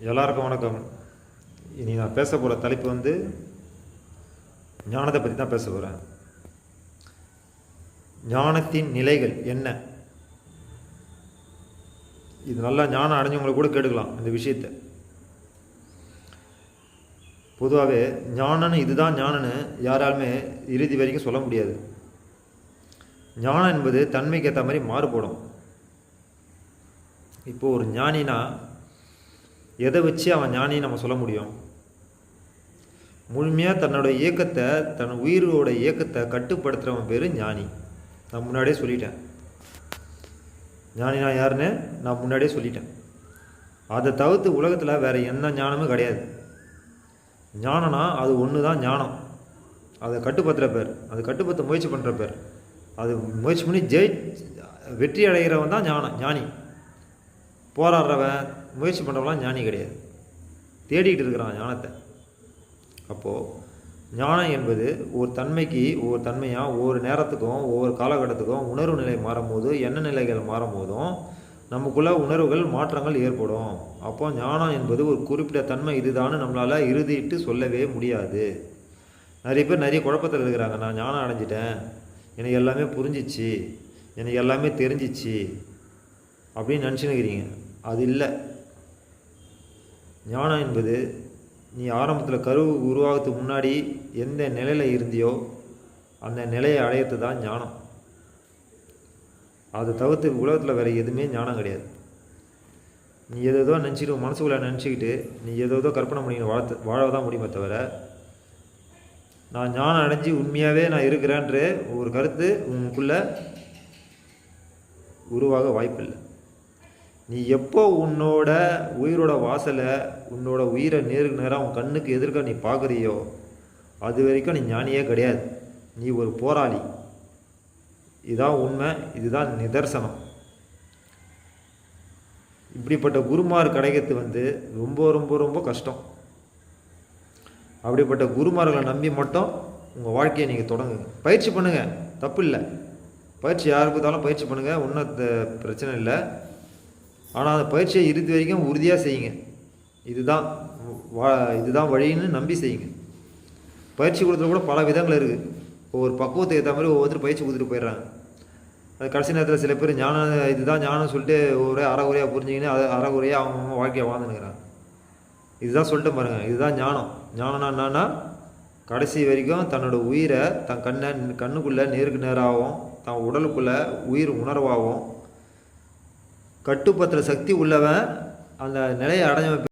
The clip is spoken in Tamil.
எல்லாருக்கும் வணக்கம். இனி நான் பேச போகிற தலைப்பு வந்து ஞானத்தை பற்றி தான் பேச போகிறேன். ஞானத்தின் நிலைகள் என்ன? இது நல்லா ஞானம் அடைஞ்சவங்களை கூட கேட்டுக்கலாம் இந்த விஷயத்தை. பொதுவாகவே ஞானன்னு இதுதான் ஞானன்னு யாராலுமே இறுதி வரைக்கும் சொல்ல முடியாது. ஞானம் என்பது தன்மைக்கு ஏற்ற மாதிரி மாறுபடும். இப்போது ஒரு ஞானினா எதை வச்சு அவன் ஞானின்னு நம்ம சொல்ல முடியும்? முழுமையாக தன்னோட இயக்கத்தை, தன் உயிரோட இயக்கத்தை கட்டுப்படுத்துகிறவன் பேர் ஞானி. நான் முன்னாடியே சொல்லிட்டேன். ஞானினா யாருன்னு நான் முன்னாடியே சொல்லிட்டேன். அதை தவிர்த்து உலகத்தில் வேறு எந்த ஞானமும் கிடையாது. ஞானம்னா அது ஒன்று தான் ஞானம். அதை கட்டுப்படுத்துகிற பேர், அது கட்டுப்படுத்த முயற்சி பண்ணுற பேர், அது முயற்சி பண்ணி வெற்றி அடைகிறவன் தான் ஞானி. போராடுறவன், முயற்சி பண்ணுறவங்களாம் ஞானி கிடையாது. தேடிக்கிட்டு இருக்கிறான் ஞானத்தை. அப்போது ஞானம் என்பது ஒரு தன்மைக்கு ஒவ்வொரு தன்மையாக ஒவ்வொரு நேரத்துக்கும் ஒவ்வொரு காலகட்டத்துக்கும் உணர்வு நிலை மாறும்போது, எண்ண நிலைகள் மாறும்போதும் நமக்குள்ள உணர்வுகள் மாற்றங்கள் ஏற்படும். அப்போது ஞானம் என்பது ஒரு குறிப்பிட்ட தன்மை இதுதான்னு நம்மளால் இறுதிட்டு சொல்லவே முடியாது. நிறைய பேர் நிறைய குழப்பத்தில் இருக்கிறாங்க. நான் ஞானம் அடைஞ்சிட்டேன், எனக்கு எல்லாமே புரிஞ்சிச்சு, எனக்கு எல்லாமே தெரிஞ்சிச்சு அப்படின்னு நினச்சினுக்கிறீங்க. அது இல்லை. ஞானம் என்பது நீ ஆரம்பத்தில் கரு உருவாகிறதுக்கு முன்னாடி எந்த நிலையில் இருந்தியோ அந்த நிலையை அடையிறது தான் ஞானம். அதை தவிர்த்து உலகத்தில் வேறு எதுவுமே ஞானம் கிடையாது. நீ ஏதோ நினச்சிட்டு மனசுக்குள்ளே நினச்சிக்கிட்டு நீ ஏதோ கற்பனை பண்ணி வாழ தான் முடியுமே தவிர, நான் ஞானம் அடைஞ்சி உண்மையாகவே நான் இருக்கிறேன்ற ஒரு கருத்து உனக்குள்ளே உருவாக வாய்ப்பில்லை. நீ எப்போ உன்னோட உயிரோட வாசலை, உன்னோட உயிரை நேருக்கு நேராக உன் கண்ணுக்கு எதிர்க்க நீ பார்க்குறியோ அது வரைக்கும் நீ ஞானியே கிடையாது. நீ ஒரு போராளி. இதுதான் உண்மை, இதுதான் நிதர்சனம். இப்படிப்பட்ட குருமார் கிடைக்கிறது ரொம்ப ரொம்ப ரொம்ப கஷ்டம். அப்படிப்பட்ட குருமார்களை நம்பி மட்டும் உங்கள் வாழ்க்கையை நீங்கள் தொடங்குங்க. பயிற்சி பண்ணுங்கள், தப்பு இல்லை. பயிற்சி யாருக்கு இருந்தாலும் பயிற்சி பண்ணுங்கள், ஒன்றும் பிரச்சனை இல்லை. ஆனால் அந்த பயிற்சியை இறுதி வரைக்கும் உறுதியாக செய்யுங்க. இதுதான் வழின்னு நம்பி செய்யுங்க. பயிற்சி கொடுத்துட்டு கூட பல விதங்கள் இருக்குது. ஒவ்வொரு பக்குவத்துக்கு ஏற்ற மாதிரி ஒவ்வொருத்தர் பயிற்சி கொடுத்துட்டு போயிடுறாங்க. அது கடைசி நேரத்தில் சில பேர் ஞானம் இதுதான் ஞானம் சொல்லிட்டு ஒரே அறகுறையாக புரிஞ்சிக்கின்னு அறகுறையாக அவங்கவுங்க வாழ்க்கையை வாழ்ந்துனுக்கிறாங்க. இதுதான் சொல்லிட்டு பாருங்கள், இதுதான் ஞானம். ஞானம்னா என்னன்னா, கடைசி வரைக்கும் தன்னோட உயிரை தன் கண்ணுக்குள்ளே நேருக்கு நேராகவும் தன் உடலுக்குள்ளே உயிர் உணர்வாகவும் கட்டுப்படுத்துகிற சக்தி உள்ளவன் அந்த நிலையை அடைஞ்ச